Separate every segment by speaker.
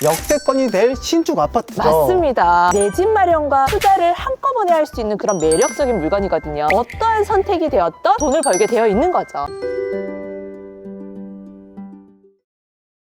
Speaker 1: 역세권이 될 신축 아파트죠.
Speaker 2: 맞습니다. 내 집 마련과 투자를 한꺼번에 할 수 있는 그런 매력적인 물건이거든요. 어떠한 선택이 되었던 돈을 벌게 되어 있는 거죠.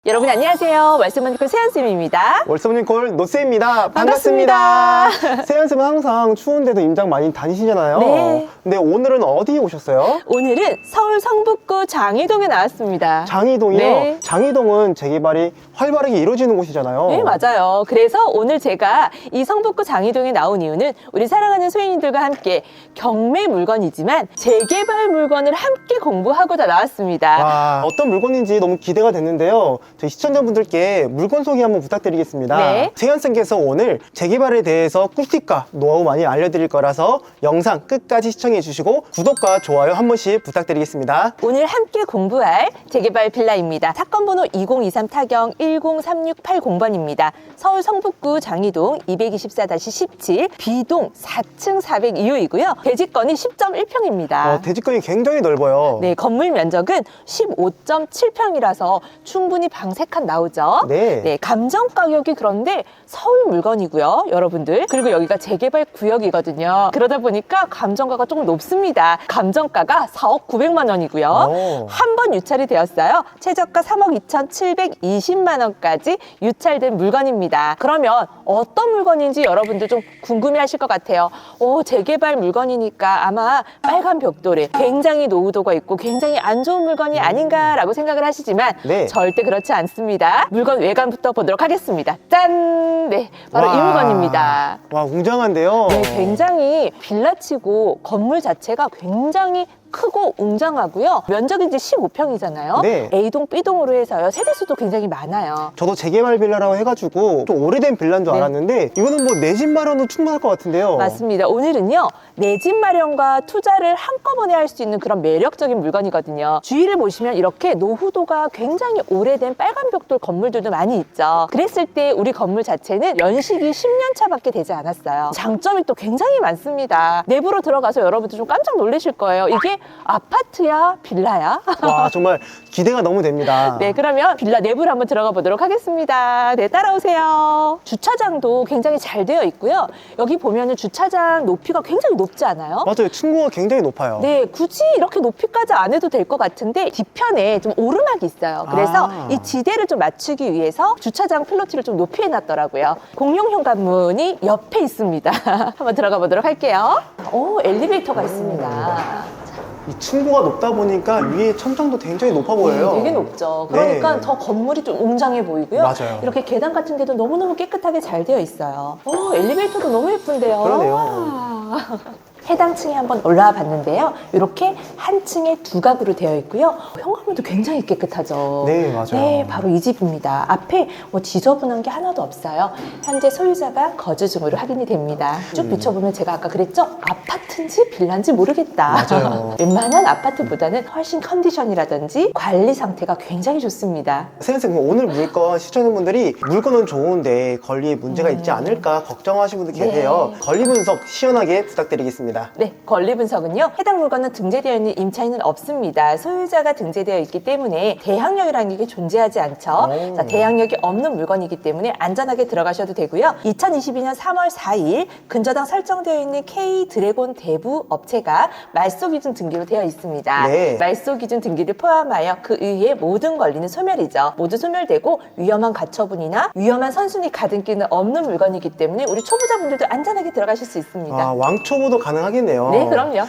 Speaker 2: 여러분 안녕하세요. 말씀만큼 세연쌤입니다.
Speaker 1: 월서브닝콜 노쌤입니다.
Speaker 2: 반갑습니다.
Speaker 1: 세연쌤은 항상 추운데도 임장 많이 다니시잖아요.
Speaker 2: 네.
Speaker 1: 근데 오늘은 어디 오셨어요?
Speaker 2: 오늘은 서울 성북구 장이동에 나왔습니다.
Speaker 1: 장이동이요?
Speaker 2: 네.
Speaker 1: 장이동은 재개발이 활발하게 이루어지는 곳이잖아요.
Speaker 2: 네, 맞아요. 그래서 오늘 제가 이 성북구 장이동에 나온 이유는 우리 사랑하는 소인님들과 함께 경매 물건이지만 재개발 물건을 함께 공부하고자 나왔습니다.
Speaker 1: 와, 어떤 물건인지 너무 기대가 됐는데요. 저희 시청자분들께 물건 소개 한번 부탁드리겠습니다.
Speaker 2: 네.
Speaker 1: 세연쌤께서 오늘 재개발에 대해서 꿀팁과 노하우 많이 알려드릴 거라서 영상 끝까지 시청해 주시고 구독과 좋아요 한 번씩 부탁드리겠습니다.
Speaker 2: 오늘 함께 공부할 재개발 빌라입니다. 사건 번호 2023 타경 103680번입니다. 서울 성북구 장이동 224-17 B동 4층 402호이고요. 대지권이 10.1평입니다.
Speaker 1: 대지권이 굉장히 넓어요.
Speaker 2: 네, 건물 면적은 15.7평이라서 충분히 방 3칸 나오죠.
Speaker 1: 네.
Speaker 2: 감정 가격이 그런데 서울 물건이고요, 여러분들. 그리고 여기가 재개발 구역이거든요. 그러다 보니까 감정가가 조금 높습니다. 감정가가 4억 900만 원이고요. 한 번 유찰이 되었어요. 최저가 3억 2,720만 원까지 유찰된 물건입니다. 그러면 어떤 물건인지 여러분들 좀 궁금해 하실 것 같아요. 재개발 물건이니까 아마 빨간 벽돌에 굉장히 노후도가 있고 굉장히 안 좋은 물건이 아닌가라고 생각을 하시지만
Speaker 1: 네.
Speaker 2: 절대 그렇지 않습니다. 물건 외관부터 보도록 하겠습니다. 짠! 네, 바로 이 물건입니다.
Speaker 1: 와, 웅장한데요.
Speaker 2: 네, 굉장히 빌라치고 건물 자체가 굉장히 크고 웅장하고요. 면적이 이제 15평이잖아요.
Speaker 1: 네.
Speaker 2: A동, B동으로 해서요. 세대수도 굉장히 많아요.
Speaker 1: 저도 재개발 빌라라고 해가지고 좀 오래된 빌라인 줄
Speaker 2: 네.
Speaker 1: 알았는데 이거는 뭐 내 집 마련도 충분할 것 같은데요.
Speaker 2: 맞습니다. 오늘은요, 내 집 마련과 투자를 한꺼번에 할 수 있는 그런 매력적인 물건이거든요. 주위를 보시면 이렇게 노후도가 굉장히 오래된 빨간 벽돌 건물들도 많이 있죠. 그랬을 때 우리 건물 자체는 연식이 10년 차밖에 되지 않았어요. 장점이 또 굉장히 많습니다. 내부로 들어가서 여러분들 좀 깜짝 놀라실 거예요. 이게 아파트야? 빌라야?
Speaker 1: 와, 정말 기대가 너무 됩니다.
Speaker 2: 네, 그러면 빌라 내부를 한번 들어가 보도록 하겠습니다. 네, 따라오세요. 주차장도 굉장히 잘 되어 있고요. 여기 보면은 주차장 높이가 굉장히 높지 않아요?
Speaker 1: 맞아요. 층고가 굉장히 높아요.
Speaker 2: 네, 굳이 이렇게 높이까지 안 해도 될 것 같은데 뒤편에 좀 오르막이 있어요. 그래서 이 지대를 좀 맞추기 위해서 주차장 플로티를 좀 높이 해놨더라고요. 공용 현관문이 옆에 있습니다. 한번 들어가 보도록 할게요. 오, 엘리베이터가 있습니다.
Speaker 1: 이 층고가 높다 보니까 위에 천장도 굉장히 높아 보여요.
Speaker 2: 되게 높죠. 그러니까
Speaker 1: 네.
Speaker 2: 더 건물이 좀 웅장해 보이고요.
Speaker 1: 맞아요.
Speaker 2: 이렇게 계단 같은 데도 너무너무 깨끗하게 잘 되어 있어요. 엘리베이터도 너무 예쁜데요.
Speaker 1: 그러네요.
Speaker 2: 와. 해당 층에 한번 올라와 봤는데요. 이렇게 한 층에 두 가구로 되어 있고요. 현관문도 굉장히 깨끗하죠.
Speaker 1: 네, 맞아요.
Speaker 2: 네, 바로 이 집입니다. 앞에 뭐 지저분한 게 하나도 없어요. 현재 소유자가 거주 중으로 확인이 됩니다. 쭉 비춰보면 제가 아까 그랬죠? 아파트인지 빌라인지 모르겠다.
Speaker 1: 맞아요.
Speaker 2: 웬만한 아파트보다는 훨씬 컨디션이라든지 관리 상태가 굉장히 좋습니다.
Speaker 1: 세연쌤, 오늘 물건 시청자분들이 물건은 좋은데 관리에 문제가 있지 않을까 걱정하시는 분들 계세요.
Speaker 2: 네.
Speaker 1: 관리 분석 시원하게 부탁드리겠습니다.
Speaker 2: 네, 권리 분석은요. 해당 물건은 등재되어 있는 임차인은 없습니다. 소유자가 등재되어 있기 때문에 대항력이라는 게 존재하지 않죠. 자, 대항력이 없는 물건이기 때문에 안전하게 들어가셔도 되고요. 2022년 3월 4일 근저당 설정되어 있는 K 드래곤 대부 업체가 말소 기준 등기로 되어 있습니다.
Speaker 1: 네.
Speaker 2: 말소 기준 등기를 포함하여 그 이후에 모든 권리는 소멸이죠. 모두 소멸되고 위험한 가처분이나 위험한 선순위 가등기는 없는 물건이기 때문에 우리 초보자분들도 안전하게 들어가실 수 있습니다.
Speaker 1: 왕초보도 가능하겠네요.
Speaker 2: 네, 그럼요.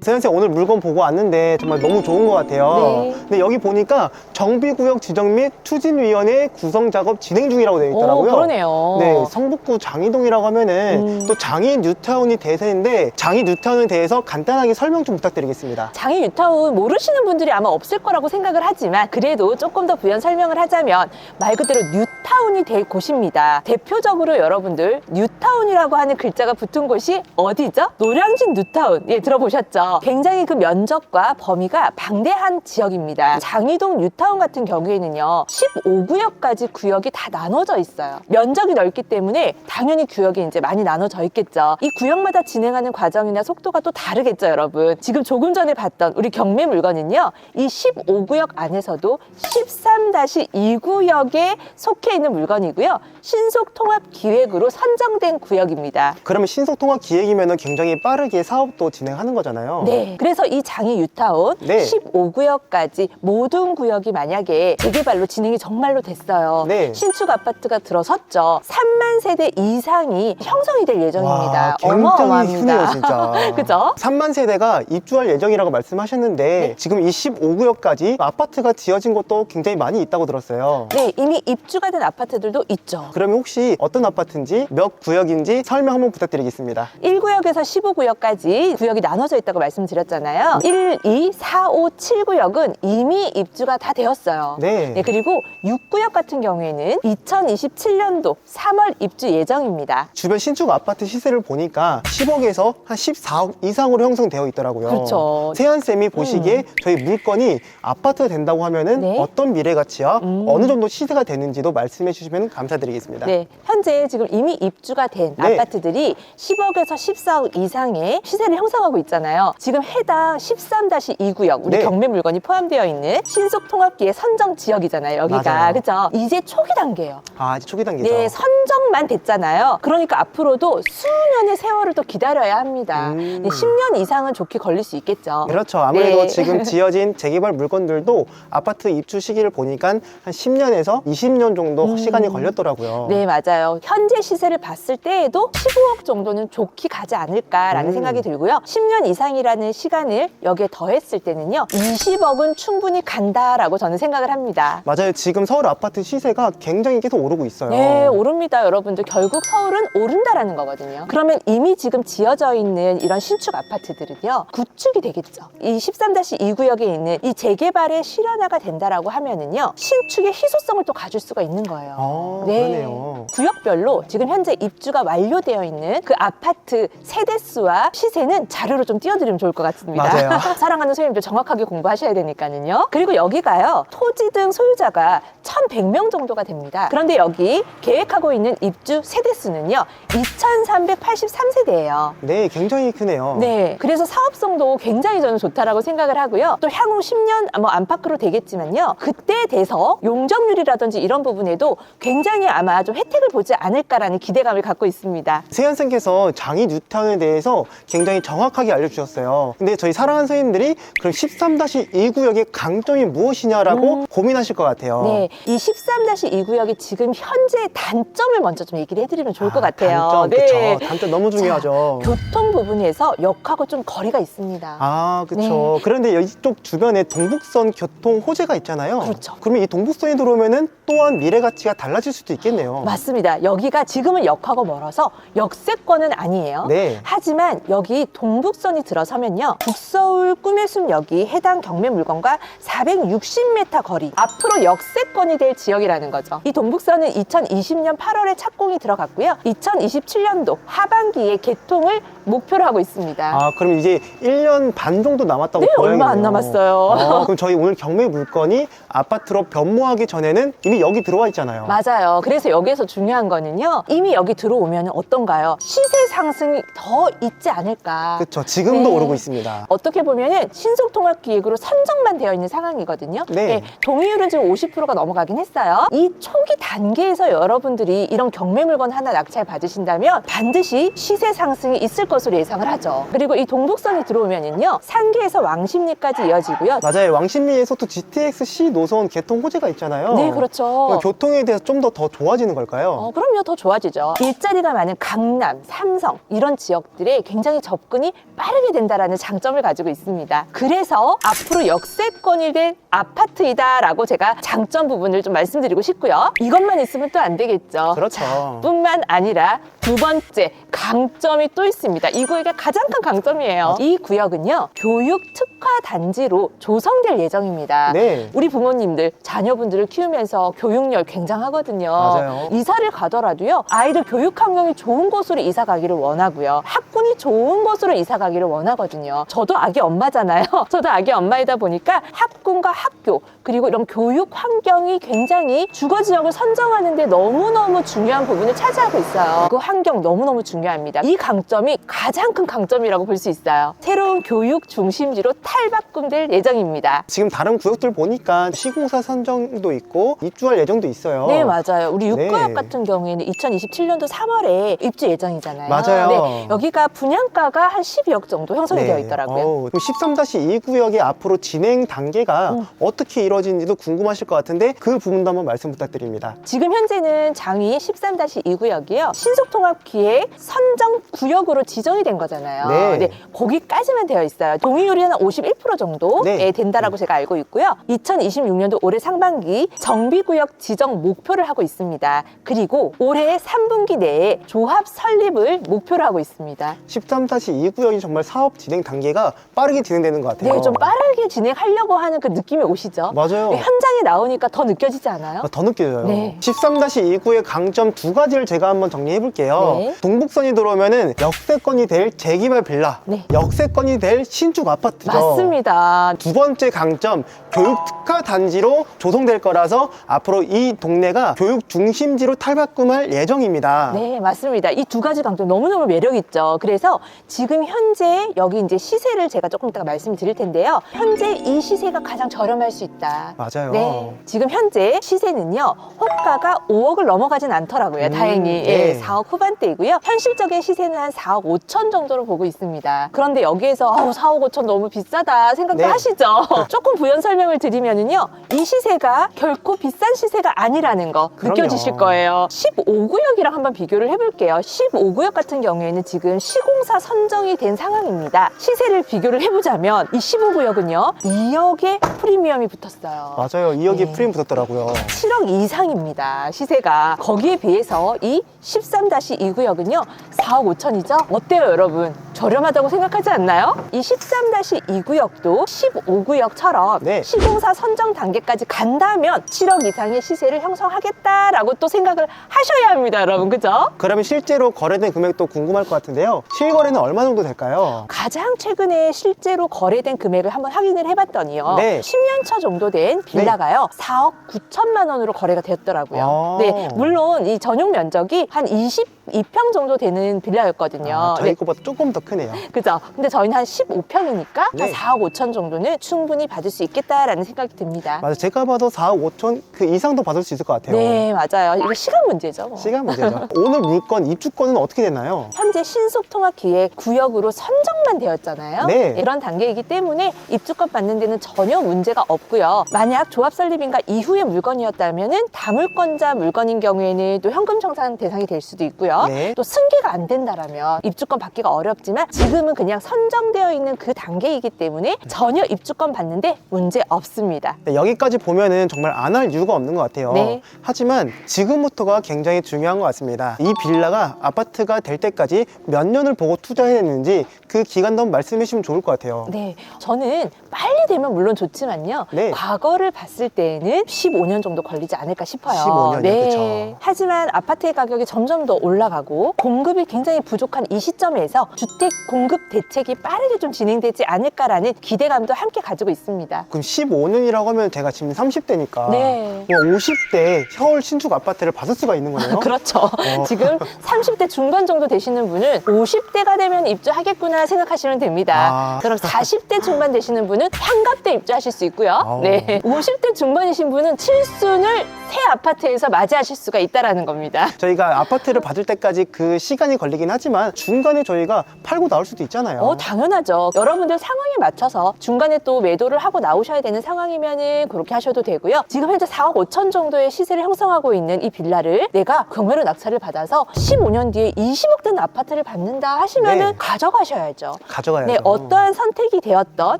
Speaker 1: 세연쌤, 오늘 물건 보고 왔는데 정말 너무 좋은 것 같아요.
Speaker 2: 네.
Speaker 1: 근데 여기 보니까 정비구역 지정 및 추진위원회 구성작업 진행 중이라고 되어 있더라고요.
Speaker 2: 그러네요.
Speaker 1: 네, 성북구 장이동이라고 하면은 또 장이 뉴타운이 대세인데 장이 뉴타운에 대해서 간단하게 설명 좀 부탁드리겠습니다.
Speaker 2: 장이 뉴타운 모르시는 분들이 아마 없을 거라고 생각을 하지만 그래도 조금 더 부연 설명을 하자면 말 그대로 뉴타운이 될 곳입니다. 대표적으로 여러분들 뉴타운이라고 하는 글자가 붙은 곳이 어디죠? 노량진 뉴타운. 예, 들어보셨죠? 굉장히 그 면적과 범위가 방대한 지역입니다. 장이동 뉴타운 같은 경우에는요 15구역까지 구역이 다 나눠져 있어요. 면적이 넓기 때문에 당연히 구역이 이제 많이 나눠져 있겠죠. 이 구역마다 진행하는 과정이나 속도가 또 다르겠죠, 여러분. 지금 조금 전에 봤던 우리 경매 물건은요 이 15구역 안에서도 13-2구역에 속해 있는 물건이고요. 신속통합기획으로 선정된 구역입니다.
Speaker 1: 그러면 신속통합기획이면 굉장히 빠르게 사업도 진행하는 거잖아요.
Speaker 2: 네. 그래서 이 장이 뉴타운
Speaker 1: 네.
Speaker 2: 15구역까지 모든 구역이 만약에 재개발로 진행이 정말로 됐어요.
Speaker 1: 네.
Speaker 2: 신축 아파트가 들어섰죠. 3만 세대 이상이 형성이 될 예정입니다.
Speaker 1: 와, 굉장히
Speaker 2: 어마어마합니다.
Speaker 1: 크네요, 진짜.
Speaker 2: 그죠?
Speaker 1: 3만 세대가 입주할 예정이라고 말씀하셨는데
Speaker 2: 네.
Speaker 1: 지금 이 15구역까지 아파트가 지어진 곳도 굉장히 많이 있다고 들었어요.
Speaker 2: 네, 이미 입주가 된 아파트들도 있죠.
Speaker 1: 그러면 혹시 어떤 아파트인지 몇 구역인지 설명 한번 부탁드리겠습니다.
Speaker 2: 1구역에서 15구역까지 구역이 나눠져 있다고 말씀드렸잖아요. 1, 2, 4, 5, 7구역은 이미 입주가 다 되었어요.
Speaker 1: 네.
Speaker 2: 그리고 6구역 같은 경우에는 2027년도 3월 입주 예정입니다.
Speaker 1: 주변 신축 아파트 시세를 보니까 10억에서 한 14억 이상으로 형성되어 있더라고요.
Speaker 2: 그렇죠.
Speaker 1: 세안쌤이 보시기에 저희 물건이 아파트가 된다고 하면은
Speaker 2: 네.
Speaker 1: 어떤 미래 가치와 어느 정도 시세가 되는지도 말씀해 주시면 감사드리겠습니다.
Speaker 2: 네, 현재 지금 이미 입주가 된
Speaker 1: 네.
Speaker 2: 아파트들이 10억에서 14억 이상의 시세를 형성하고 있잖아요. 지금 해당 13-2구역, 우리
Speaker 1: 네.
Speaker 2: 경매 물건이 포함되어 있는 신속통합기의 선정 지역이잖아요, 여기가.
Speaker 1: 맞아요.
Speaker 2: 그죠? 이제 초기 단계예요.
Speaker 1: 아, 이제 초기 단계죠.
Speaker 2: 네, 선정만 됐잖아요. 그러니까 앞으로도 수년의 세월을 또 기다려야 합니다. 네, 10년 이상은 좋게 걸릴 수 있겠죠.
Speaker 1: 그렇죠. 아무래도
Speaker 2: 네.
Speaker 1: 지금 지어진 재개발 물건들도 아파트 입주 시기를 보니까 한 10년에서 20년 정도 시간이 걸렸더라고요.
Speaker 2: 네, 맞아요. 현재 시세를 봤을 때에도 15억 정도는 좋게 가지 않을까라는 생각이 들고요. 10년 이상이라는 시간을 여기에 더했을 때는요, 20억은 충분히 간다라고 저는 생각을 합니다.
Speaker 1: 맞아요. 지금 서울 아파트 시세가 굉장히 계속 오르고 있어요.
Speaker 2: 네, 오릅니다, 여러분들. 결국 서울은 오른다라는 거거든요. 그러면 이미 지금 지어져 있는 이런 신축 아파트들은요, 구축이 되겠죠. 이 13-2구역에 있는 이 재개발의 실현화가 된다라고 하면은요, 신축의 희소성을 또 가질 수가 있는 거예요.
Speaker 1: 아, 그러네요.
Speaker 2: 구역별로 지금 현재 입주가 완료되어 있는 그 아파트 세대수와 시세는 자료로 좀 띄워드리면 좋을 것 같습니다.
Speaker 1: 맞아요.
Speaker 2: 사랑하는 소유님들 정확하게 공부하셔야 되니까요. 그리고 여기가요, 토지 등 소유자가 1,100명 정도가 됩니다. 그런데 여기 계획하고 있는 입주 세대수는요, 2,383세대예요.
Speaker 1: 네, 굉장히 크네요.
Speaker 2: 네, 그래서 사업성도 굉장히 저는 좋다라고 생각을 하고요. 또 향후 10년 안팎으로 되겠지만요, 그때 돼서 용적률이라든지 이런 부분에도 굉장히 아마 좀 혜택을 보지 않을까라는 기대감을 갖고 있습니다.
Speaker 1: 세연쌤께서 장이 뉴타운에 대해서 굉장히 정확하게 알려주셨어요. 근데 저희 사랑하는 선생님들이 그럼 13-2구역의 강점이 무엇이냐라고 고민하실 것 같아요.
Speaker 2: 네, 이 13-2구역의 지금 현재 단점을 먼저 좀 얘기를 해드리면 좋을 것 같아요.
Speaker 1: 단점,
Speaker 2: 네.
Speaker 1: 그쵸. 단점 너무 중요하죠.
Speaker 2: 교통 부분에서 역하고 좀 거리가 있습니다.
Speaker 1: 아, 그렇죠.
Speaker 2: 네.
Speaker 1: 그런데 이쪽 주변에 동북선 교통 호재가 있잖아요.
Speaker 2: 그렇죠.
Speaker 1: 그러면 이 동북선이 들어오면은 또한 미래 가치가 달라질 수도 있겠네요.
Speaker 2: 맞습니다. 여기가 지금은 역하고 멀어서 역세권은 아니에요.
Speaker 1: 네.
Speaker 2: 하지만 여기 동북선이 들어서면요, 북서울 꿈의숲역이 해당 경매 물건과 460m 거리, 앞으로 역세권이 될 지역이라는 거죠. 이 동북선은 2020년 8월에 착공이 들어갔고요, 2027년도 하반기에 개통을 목표로 하고 있습니다.
Speaker 1: 아, 그럼 이제 1년 반 정도 남았다고
Speaker 2: 네,
Speaker 1: 보여야겠네요.
Speaker 2: 얼마 안 남았어요.
Speaker 1: 그럼 저희 오늘 경매 물건이 아파트로 변모하기 전에는 이미 여기 들어와 있잖아요.
Speaker 2: 맞아요. 그래서 여기에서 중요한 거는요, 이미 여기 들어오면 어떤가요? 시세 상승이 더 있지 않을까.
Speaker 1: 그렇죠. 지금도
Speaker 2: 네.
Speaker 1: 오르고 있습니다.
Speaker 2: 어떻게 보면은 신속통합기획으로 선정만 되어 있는 상황이거든요.
Speaker 1: 네.
Speaker 2: 동의율은 지금 50%가 넘어가긴 했어요. 이 초기 단계에서 여러분들이 이런 경매 물건 하나 낙찰 받으신다면 반드시 시세 상승이 있을 것으로 예상을 하죠. 그리고 이 동북선이 들어오면은요, 상계에서 왕십리까지 이어지고요.
Speaker 1: 맞아요. 왕십리에서도 GTX-C 노선 개통 호재가 있잖아요.
Speaker 2: 네, 그렇죠.
Speaker 1: 그럼 교통에 대해서 좀 더 좋아지는 걸까요?
Speaker 2: 그럼요. 더 좋아지죠. 일자리가 많은 강남, 삼성 이런 지역들에 굉장히 접근이 빠르게 된다라는 장점을 가지고 있습니다. 그래서 앞으로 역세권이 된 아파트이다라고 제가 장점 부분을 좀 말씀드리고 싶고요. 이것만 있으면 또 안 되겠죠.
Speaker 1: 그렇죠.
Speaker 2: 뿐만 아니라 두 번째 강점이 또 있습니다. 이 구역의 가장 큰 강점이에요. 이 구역은요, 교육 특화 단지로 조성될 예정입니다.
Speaker 1: 네.
Speaker 2: 우리 부모님들 자녀분들을 키우면서 교육열 굉장하거든요.
Speaker 1: 맞아요.
Speaker 2: 이사를 가더라도요, 아이들 교육 환경이 좋은 곳으로 이사 가기를 원하고요, 학군이 좋은 곳으로 이사 가기를 원하거든요. 저도 아기 엄마잖아요. 저도 아기 엄마이다 보니까 학군과 학교, 그리고 이런 교육 환경이 굉장히 주거 지역을 선정하는 데 너무너무 중요한 부분을 차지하고 있어요. 그 환경 너무너무 중요합니다. 이 강점이 가장 큰 강점이라고 볼 수 있어요. 새로운 교육 중심지로 탈바꿈될 예정입니다.
Speaker 1: 지금 다른 구역들 보니까 시공사 선정도 있고 입주할 예정도 있어요.
Speaker 2: 네, 맞아요. 우리 육구역
Speaker 1: 네.
Speaker 2: 같은 경우에는 2027년도 3월에 입주 예정이잖아요.
Speaker 1: 맞아요.
Speaker 2: 네, 여기가 분양가가 한 12억 정도 형성이 되어 있더라고요.
Speaker 1: 13-2구역의 앞으로 진행 단계가 어떻게 이루어지는지도 궁금하실 것 같은데 그 부분도 한번 말씀 부탁드립니다.
Speaker 2: 지금 현재는 장이 13-2구역이요. 신속통합기획 선정 구역으로 지정이 된 거잖아요.
Speaker 1: 네.
Speaker 2: 거기까지만 되어 있어요. 동의율이 한 51% 정도
Speaker 1: 네.
Speaker 2: 된다라고 제가 알고 있고요. 2026년도 올해 상반기 정비구역 지정 목표를 하고 있습니다. 그리고 올해 3분기 내에 조합 설립을 목표로 하고 있습니다.
Speaker 1: 13-2구역이 정말 사업 진행 단계가 빠르게 진행되는 것 같아요.
Speaker 2: 네, 좀 빠르게 진행하려고 하는 그 느낌이 오시죠?
Speaker 1: 맞아요.
Speaker 2: 현장에 나오니까 더 느껴지지 않아요?
Speaker 1: 더 느껴져요.
Speaker 2: 네.
Speaker 1: 13-2구의 강점 두 가지를 제가 한번 정리해 볼게요.
Speaker 2: 네.
Speaker 1: 동북선이 들어오면은 역세권이 될 재개발 빌라,
Speaker 2: 네.
Speaker 1: 역세권이 될 신축 아파트죠.
Speaker 2: 맞습니다.
Speaker 1: 두 번째 강점, 교육 특화 단지로 조성될 거라서 앞으로 이 동네가 교육 중심지로 탈바꿈할 예정입니다.
Speaker 2: 네, 맞습니다. 이 두 가지 강점 너무너무 매력 있죠. 그래서 지금 현재 여기 이제 시세를 제가 조금 이따가 말씀드릴 텐데요. 현재 이 시세가 가장 저렴할 수 있다.
Speaker 1: 맞아요.
Speaker 2: 네, 지금 현재 시세는요, 호가가 5억을 넘어가진 않더라고요. 다행히.
Speaker 1: 네.
Speaker 2: 예, 4억 후반대이고요. 현실적인 시세는 한 4억 5천 정도로 보고 있습니다. 그런데 여기에서 4억 5천 너무 비싸다 생각도
Speaker 1: 네.
Speaker 2: 하시죠? 조금 부연 설명을 드리면은요, 이 시세가 결코 비싼 시세가 아니라는 거
Speaker 1: 그럼요.
Speaker 2: 느껴지실 거예요. 15구역이랑 한번 비교를 해볼게요. 15구역 같은 경우에는 지금 시공사 선정이 된 상황입니다. 시세를 비교를 해보자면 이 15구역은요, 2억의 프리미엄이 붙었어요.
Speaker 1: 맞아요. 2억이
Speaker 2: 네.
Speaker 1: 프레임 붙었더라고요.
Speaker 2: 7억 이상입니다. 시세가. 거기에 비해서 이 13-2구역은요 4억 5천이죠? 어때요 여러분? 저렴하다고 생각하지 않나요? 이 13-2구역도 15구역처럼
Speaker 1: 네.
Speaker 2: 시공사 선정 단계까지 간다면 7억 이상의 시세를 형성하겠다라고 또 생각을 하셔야 합니다 여러분. 그죠?
Speaker 1: 그러면 실제로 거래된 금액도 궁금할 것 같은데요. 실거래는 얼마 정도 될까요?
Speaker 2: 가장 최근에 실제로 거래된 금액을 한번 확인을 해봤더니요.
Speaker 1: 네.
Speaker 2: 10년 차 정도 된 빌라가요. 4억 9천만 원으로 거래가 되었더라고요.
Speaker 1: 아.
Speaker 2: 네, 물론 이 전용 면적이 한 22평 정도 되는 빌라였거든요.
Speaker 1: 저희
Speaker 2: 네,
Speaker 1: 거보다 조금 더 크네요.
Speaker 2: 그죠? 근데 저희는 한 15평이니까
Speaker 1: 네.
Speaker 2: 한 4억 5천 정도는 충분히 받을 수 있겠다라는 생각이 듭니다.
Speaker 1: 맞아, 제가 봐도 4억 5천 그 이상도 받을 수 있을 것 같아요.
Speaker 2: 네, 맞아요. 이거 시간 문제죠. 뭐.
Speaker 1: 시간 문제죠. 오늘 물건, 입주권은 어떻게 되나요?
Speaker 2: 현재 신속통합기획 구역으로 선정만 되었잖아요.
Speaker 1: 네.
Speaker 2: 이런 단계이기 때문에 입주권 받는 데는 전혀 문제가 없고요. 만약 조합 설립인가 이후의 물건이었다면 다물권자 물건인 경우에는 또 현금 청산 대상이 될 수도 있고요.
Speaker 1: 네.
Speaker 2: 또 승계가 안 된다라면 입주권 받기가 어렵지만 지금은 그냥 선정되어 있는 그 단계이기 때문에 전혀 입주권 받는데 문제 없습니다.
Speaker 1: 네, 여기까지 보면은 정말 안 할 이유가 없는 것 같아요.
Speaker 2: 네.
Speaker 1: 하지만 지금부터가 굉장히 중요한 것 같습니다. 이 빌라가 아파트가 될 때까지 몇 년을 보고 투자해야 되는지 그 기간도 한번 말씀해 주시면 좋을 것 같아요.
Speaker 2: 네, 저는 빨리 되면 물론 좋지만요.
Speaker 1: 네.
Speaker 2: 과거를 봤을 때는 15년 정도 걸리지 않을까 싶어요.
Speaker 1: 15년 이요?
Speaker 2: 네.
Speaker 1: 그쵸.
Speaker 2: 하지만 아파트의 가격이 점점 더 올라가고 공급이 굉장히 부족한 이 시점에서 주택 공급 대책이 빠르게 좀 진행되지 않을까라는 기대감도 함께 가지고 있습니다.
Speaker 1: 그럼 15년이라고 하면 제가 지금 30대니까
Speaker 2: 네.
Speaker 1: 50대 서울 신축 아파트를 받을 수가 있는 거네요.
Speaker 2: 그렇죠. 지금 30대 중반 정도 되시는 분은 50대가 되면 입주하겠구나 생각하시면 됩니다.
Speaker 1: 아.
Speaker 2: 그럼 40대 중반 되시는 분은 환갑 때 입주하실 수 있고요.
Speaker 1: 아우.
Speaker 2: 네. 50대 중반이신 분은 칠순을 새 아파트에서 맞이하실 수가 있다라는 겁니다.
Speaker 1: 저희가 아파트를 받을 때까지 그 시간이 걸리긴 하지만 중간에 저희가 팔고 나올 수도 있잖아요.
Speaker 2: 당연하죠. 여러분들 상황에 맞춰서 중간에 또 매도를 하고 나오셔야 되는 상황이면은 그렇게 하셔도 되고요. 지금 현재 4억 5천 정도의 시세를 형성하고 있는 이 빌라를 내가 경매로 낙찰을 받아서 15년 뒤에 20억 된 아파트를 받는다 하시면은
Speaker 1: 네.
Speaker 2: 가져가셔야죠.
Speaker 1: 가져가야죠.
Speaker 2: 네, 어떠한 선택이 되었던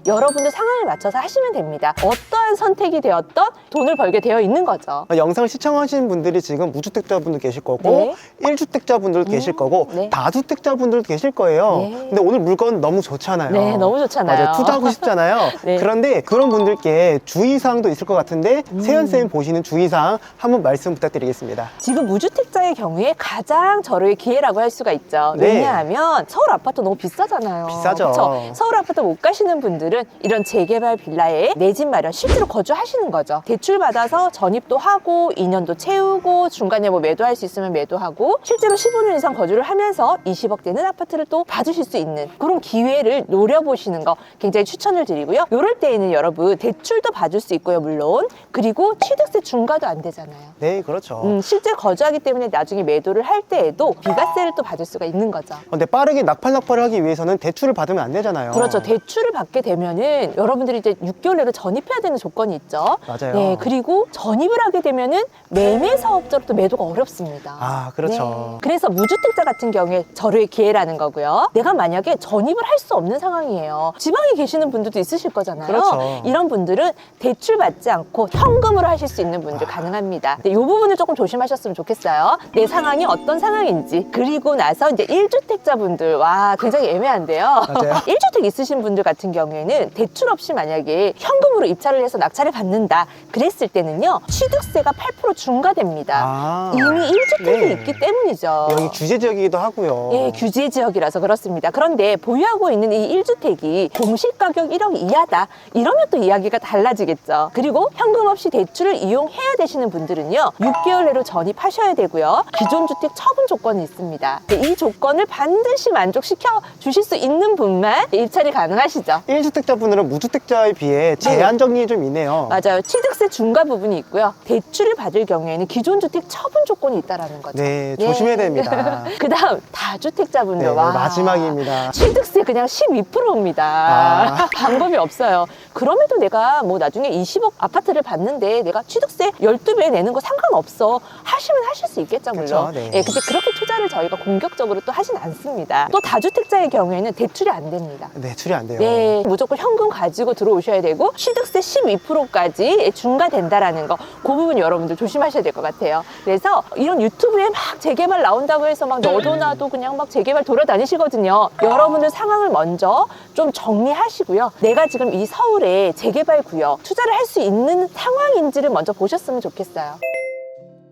Speaker 2: 여러분들 상황에 맞춰서 하시면 됩니다. 어떠한 선택이 되었던 돈을 벌게 되어 있는 거죠.
Speaker 1: 영상을 시청하시는 분들이 지금 무주택자분도 계실 거고
Speaker 2: 네.
Speaker 1: 1주택자분들도 계실 거고
Speaker 2: 네.
Speaker 1: 다주택자분들도 계실 거예요.
Speaker 2: 네.
Speaker 1: 근데 오늘 물건 너무 좋잖아요.
Speaker 2: 네, 너무 좋잖아요.
Speaker 1: 맞아요. 투자하고 싶잖아요.
Speaker 2: 네.
Speaker 1: 그런데 그런 분들께 주의사항도 있을 것 같은데 세연쌤이 보시는 주의사항 한번 말씀 부탁드리겠습니다.
Speaker 2: 지금 무주택자의 경우에 가장 절호의 기회라고 할 수가 있죠.
Speaker 1: 네.
Speaker 2: 왜냐하면 서울 아파트 너무 비싸잖아요.
Speaker 1: 비싸죠.
Speaker 2: 그쵸? 서울 아파트 못 가시는 분들은 이런 재개발 빌라에 내 집 마련 실제로 거주하시는 거죠. 대출 받아서 전입도 하고 하고 2년도 채우고 중간에 뭐 매도할 수 있으면 매도하고 실제로 15년 이상 거주를 하면서 20억 되는 아파트를 또 받으실 수 있는 그런 기회를 노려보시는 거 굉장히 추천을 드리고요. 이럴 때에는 여러분 대출도 받을 수 있고요, 물론. 그리고 취득세 중과도 안 되잖아요.
Speaker 1: 네, 그렇죠.
Speaker 2: 실제 거주하기 때문에 나중에 매도를 할 때에도 비과세를 또 받을 수가 있는 거죠.
Speaker 1: 근데 빠르게 낙팔을 하기 위해서는 대출을 받으면 안 되잖아요.
Speaker 2: 그렇죠. 대출을 받게 되면은 여러분들이 이제 6개월 내로 전입해야 되는 조건이 있죠.
Speaker 1: 맞아요.
Speaker 2: 네, 그리고 전입을 하게 되면은 매매 사업자로 또 매도가 어렵습니다.
Speaker 1: 아, 그렇죠.
Speaker 2: 네. 그래서 무주택자 같은 경우에 절호의 기회라는 거고요. 내가 만약에 전입을 할 수 없는 상황이에요. 지방에 계시는 분들도 있으실 거잖아요.
Speaker 1: 그렇죠.
Speaker 2: 이런 분들은 대출 받지 않고 현금으로 하실 수 있는 분들 가능합니다. 이 부분을 조금 조심하셨으면 좋겠어요. 내 상황이 어떤 상황인지. 그리고 나서 이제 1주택자 분들, 와, 굉장히 애매한데요.
Speaker 1: 맞아요.
Speaker 2: 1주택 있으신 분들 같은 경우에는 대출 없이 만약에 현금으로 입찰을 해서 낙찰을 받는다 그랬을 때는요, 취득세가 8% 중과됩니다.
Speaker 1: 아,
Speaker 2: 이미 1주택이
Speaker 1: 네.
Speaker 2: 있기 때문이죠.
Speaker 1: 여기 규제 지역이기도 하고요.
Speaker 2: 예, 규제 지역이라서 그렇습니다. 그런데 보유하고 있는 이 1주택이 공시가격 1억 이하다. 이러면 또 이야기가 달라지겠죠. 그리고 현금 없이 대출을 이용해야 되시는 분들은요, 6개월 내로 전입하셔야 되고요. 기존 주택 처분 조건이 있습니다. 이 조건을 반드시 만족시켜 주실 수 있는 분만 입찰이 가능하시죠.
Speaker 1: 1주택자 분들은 무주택자에 비해 제한적이 좀 있네요.
Speaker 2: 맞아요. 취득세 중과 부분이 있고요. 대출을 받을 경우에는 기존 주택 처분 조건이 있다라는 거죠.
Speaker 1: 네, 조심해야 됩니다.
Speaker 2: 그다음 다주택자분들,
Speaker 1: 네,
Speaker 2: 와,
Speaker 1: 마지막입니다.
Speaker 2: 취득세 그냥 12%입니다. 방법이 없어요. 그럼에도 내가 뭐 나중에 20억 아파트를 받는데 내가 취득세 12배 내는 거 상관없어 하시면 하실 수 있겠죠, 물론.
Speaker 1: 그쵸, 네.
Speaker 2: 예, 근데 그렇게 투자를 저희가 공격적으로 또 하진 않습니다. 또 다주택자의 경우에는 대출이 안 됩니다.
Speaker 1: 네, 출이 안 돼요.
Speaker 2: 네, 무조건 현금 가지고 들어오셔야 되고 취득세 12%까지 중과된다라는 거, 그 부분 여러분들 조심하셔야 될 것 같아요. 그래서 이런 유튜브에 막 재개발 나온다고 해서 막 너도 나도 그냥 막 재개발 돌아다니시거든요. 여러분들 상황을 먼저 좀 정리하시고요. 내가 지금 이 서울에 재개발 구역 투자를 할 수 있는 상황인지를 먼저 보셨으면 좋겠어요.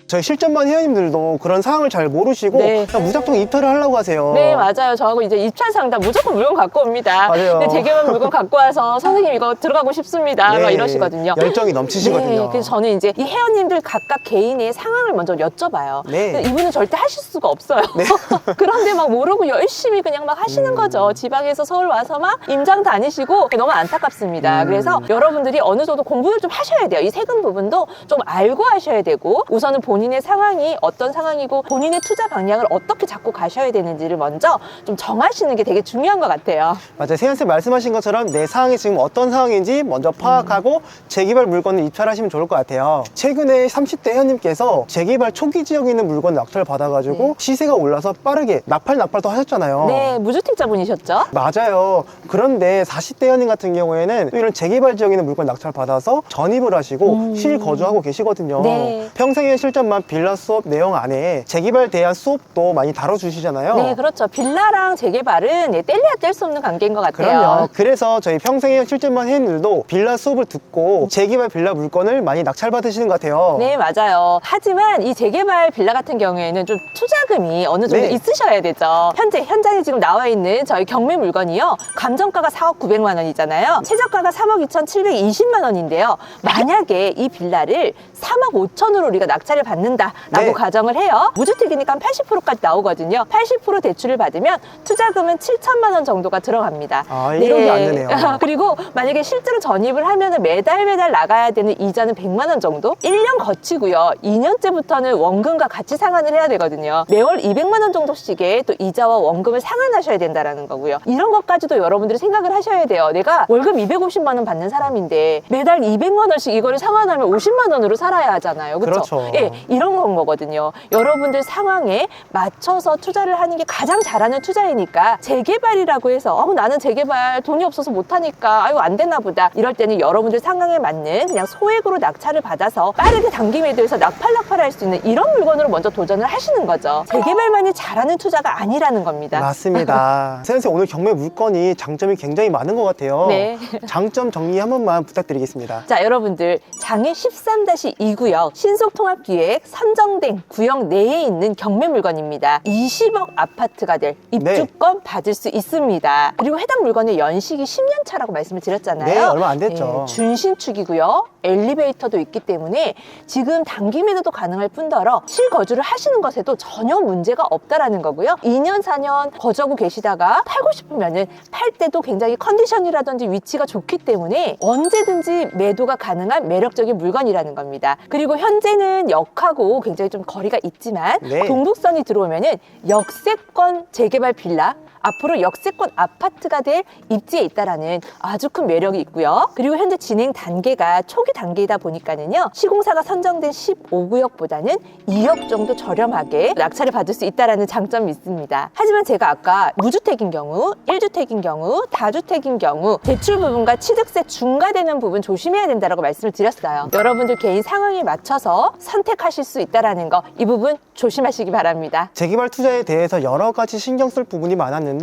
Speaker 1: 저희 실전반 회원님들도 그런 상황을 잘 모르시고
Speaker 2: 네.
Speaker 1: 그냥 무작정 입찰을 하려고 하세요.
Speaker 2: 네, 맞아요. 저하고 이제 입찰 상담 무조건 물건 갖고 옵니다.
Speaker 1: 맞아요.
Speaker 2: 근데 재개발 물건 갖고 와서 선생님 이거 들어가고 싶습니다.
Speaker 1: 네,
Speaker 2: 막 이러시거든요.
Speaker 1: 열정이 넘치시거든요.
Speaker 2: 네, 그래서 저는 이제 이 회원님들 각각 개인의 상황을 먼저 여쭤봐요.
Speaker 1: 네.
Speaker 2: 근데 이분은 절대 하실 수가 없어요. 그런데 막 모르고 열심히 그냥 막 하시는 거죠. 지방에서 서울 와서 막 임장 다니시고 너무 안타깝습니다. 그래서 여러분들이 어느 정도 공부를 좀 하셔야 돼요. 이 세금 부분도 좀 알고 하셔야 되고, 우선은 본인의 상황이 어떤 상황이고 본인의 투자 방향을 어떻게 잡고 가셔야 되는지를 먼저 좀 정하시는 게 되게 중요한 것 같아요.
Speaker 1: 맞아요. 세연쌤 말씀하신 것처럼 내 상황이 지금 어떤 상황인지 먼저 파악하고 재개발 물건을 입찰하시면 좋을 것 같아요. 최근에 30대 회원님께서 재개발 초기 지역에 있는 물건 낙찰 받아가지고 시세가 올라서 빠르게 낙팔도 하셨잖아요.
Speaker 2: 네, 무주택자분이셨죠?
Speaker 1: 맞아요. 그런데 40대 회원님 같은 경우에는 또 이런 재개발 지역에 있는 물건 낙찰 받아서 전입을 하시고 실거주하고 계시거든요.
Speaker 2: 네.
Speaker 1: 평생의 실전만 빌라 수업 내용 안에 재개발 대한 수업도 많이 다뤄주시잖아요.
Speaker 2: 네, 그렇죠. 빌라랑 재개발은 뗄래야 뗄 수 없는 관계인 것 같아요.
Speaker 1: 그럼요. 그래서 저희 평생의 실전만 회원님들도 빌라 수업을 듣고 재개발 빌라 물건을 많이 낙찰 받으시는 것 같아요.
Speaker 2: 네, 맞아요. 하지만 이 재개발 빌라 같은 경우에는 좀 투자금이 어느 정도
Speaker 1: 네.
Speaker 2: 있으셔야 되죠. 현재 현장에 지금 나와 있는 저희 경매 물건이요, 감정가가 4억 900만 원이잖아요. 최저가가 3억 2,720만 원인데요. 만약에 이 빌라를 3억 5천으로 우리가 낙찰을 받는다라고
Speaker 1: 네.
Speaker 2: 가정을 해요. 무주택이니까 80%까지 나오거든요. 80% 대출을 받으면 투자금은 7천만 원 정도가 들어갑니다.
Speaker 1: 아, 1억이 안 되네요.
Speaker 2: 그리고 만약에 실제로 전입을 하면 매달 나가야 되는 이자는 100만 원 정도? 1년 거치고요. 2년째부터는 원금과 같이 상환을 해야 되거든요. 매월 200만 원 정도씩의 또 이자와 원금을 상환하셔야 된다는 거고요. 이런 것까지도 여러분들이 생각을 하셔야 돼요. 내가 월급 250만 원 받는 사람인데 매달 200만 원씩 이거를 상환하면 50만 원으로 살아야 하잖아요. 그렇죠?
Speaker 1: 그렇죠.
Speaker 2: 예, 이런 건 거거든요. 여러분들 상황에 맞춰서 투자를 하는 게 가장 잘하는 투자이니까, 재개발이라고 해서 나는 재개발 돈이 없어서 못하니까 아유 안 되나 보다, 이럴 때는 여러분들 상황에 맞는 그냥 소액으로 낙찰을 받아서 빠르게 단기 매도해서 낙팔할 수 있는 이런 물건으로 먼저 도전을 하시는 거죠. 재개발만이 잘하는 투자가 아니라는 겁니다.
Speaker 1: 맞습니다. 세연쌤 오늘 경매 물건이 장점이 굉장히 많은 것 같아요.
Speaker 2: 네.
Speaker 1: 장점 정리 한 번만 부탁드리겠습니다.
Speaker 2: 자, 여러분들 장애 13-2구역 신속통합기획 주택 선정된 구역 내에 있는 경매 물건입니다. 20억 아파트가 될 입주권 받을 수 있습니다. 그리고 해당 물건의 연식이 10년 차라고 말씀을 드렸잖아요.
Speaker 1: 네, 얼마 안 됐죠.
Speaker 2: 준신축이고요. 엘리베이터도 있기 때문에 지금 단기 매도도 가능할 뿐더러 실거주를 하시는 것에도 전혀 문제가 없다라는 거고요. 2년, 4년 거주하고 계시다가 팔고 싶으면은 팔 때도 굉장히 컨디션이라든지 위치가 좋기 때문에 언제든지 매도가 가능한 매력적인 물건이라는 겁니다. 그리고 현재는 역하고 굉장히 좀 거리가 있지만
Speaker 1: 네.
Speaker 2: 동북선이 들어오면은 역세권 재개발 빌라, 앞으로 역세권 아파트가 될 입지에 있다라는 아주 큰 매력이 있고요. 그리고 현재 진행 단계가 초기 단계이다 보니까는요, 시공사가 선정된 15구역보다는 2억 정도 저렴하게 낙찰을 받을 수 있다라는 장점이 있습니다. 하지만 제가 아까 무주택인 경우, 1주택인 경우, 다주택인 경우 대출 부분과 취득세 중과되는 부분 조심해야 된다라고 말씀을 드렸어요. 여러분들 개인 상황에 맞춰서 선택하실 수 있다라는 거, 이 부분 조심하시기 바랍니다.
Speaker 1: 재개발 투자에 대해서 여러 가지 신경 쓸 부분이 많았는데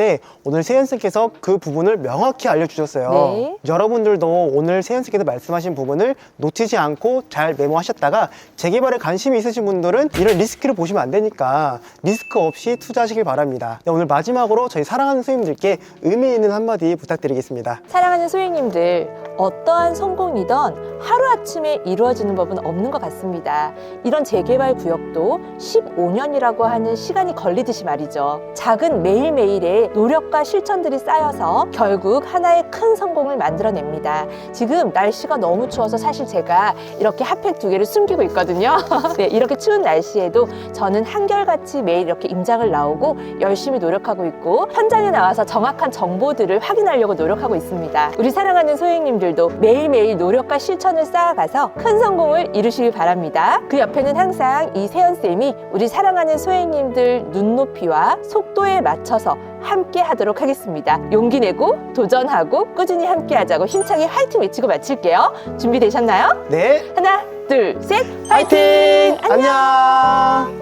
Speaker 1: 오늘 세연쌤께서 그 부분을 명확히 알려주셨어요.
Speaker 2: 네.
Speaker 1: 여러분들도 오늘 세연쌤께서 말씀하신 부분을 놓치지 않고 잘 메모하셨다가 재개발에 관심이 있으신 분들은 이런 리스크를 보시면 안 되니까 리스크 없이 투자하시길 바랍니다. 네, 오늘 마지막으로 저희 사랑하는 소님들께 의미 있는 한마디 부탁드리겠습니다.
Speaker 2: 사랑하는 소유님들, 어떠한 성공이든 하루아침에 이루어지는 법은 없는 것 같습니다. 이런 재개발 구역도 15년이라고 하는 시간이 걸리듯이 말이죠. 작은 매일매일의 노력과 실천들이 쌓여서 결국 하나의 큰 성공을 만들어냅니다. 지금 날씨가 너무 추워서 사실 제가 이렇게 핫팩 2개를 숨기고 있거든요. 네, 이렇게 추운 날씨에도 저는 한결같이 매일 이렇게 임장을 나오고 열심히 노력하고 있고 현장에 나와서 정확한 정보들을 확인하려고 노력하고 있습니다. 우리 사랑하는 소유님들도 매일매일 노력과 실천을 쌓아가서 큰 성공을 이루시길 바랍니다. 그 옆에는 항상 이 세연쌤이 우리 사랑하는 소유님들 눈높이와 속도에 맞춰서 함께 하도록 하겠습니다. 용기 내고 도전하고 꾸준히 함께 하자고 힘차게 화이팅 외치고 마칠게요. 준비되셨나요?
Speaker 1: 네,
Speaker 2: 하나, 둘, 셋,
Speaker 1: 화이팅! 안녕!